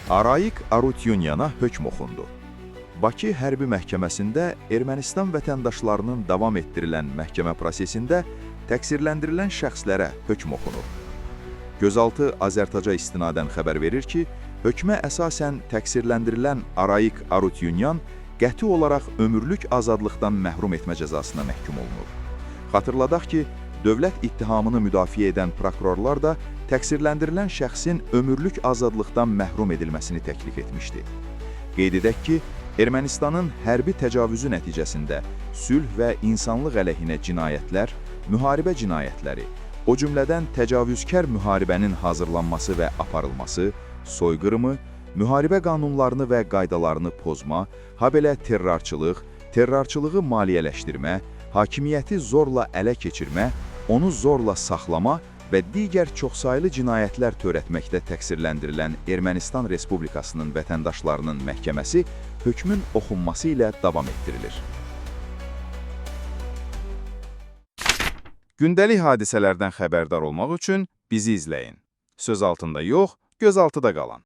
Arayik Arutyunyana hökm oxundu. Bakı Hərbi Məhkəməsində Ermənistan vətəndaşlarının davam etdirilən məhkəmə prosesində təqsirləndirilən şəxslərə hökm oxunur. Gözaltı Azərtaca istinadən xəbər verir ki, hökmə əsasən təqsirləndirilən Arayik Arutyunyan qəti olaraq ömürlük azadlıqdan məhrum etmə cəzasına məhkum olunur. Xatırladaq ki, dövlət ittihamını müdafiə edən prokurorlar da təqsirləndirilən şəxsin ömürlük azadlıqdan məhrum edilməsini təklif etmişdi. Qeyd edək ki, Ermənistanın hərbi təcavüzü nəticəsində sülh və insanlıq əleyhinə cinayətlər, müharibə cinayətləri, o cümlədən təcavüzkar müharibənin hazırlanması və aparılması, soyqırımı, müharibə qanunlarını və qaydalarını pozma, habelə terrorçılıq, terrorçılığı maliyyələşdirmə, hakimiyyəti zorla ələ keçirmə, onu zorla saxlama və digər çoxsaylı cinayətlər törətməkdə təqsirləndirilən Ermənistan Respublikasının vətəndaşlarının məhkəməsi hökmün oxunması ilə davam etdirilir. Gündəlik hadisələrdən xəbərdar olmaq üçün bizi izləyin. Söz altında yox, göz altıda qalın.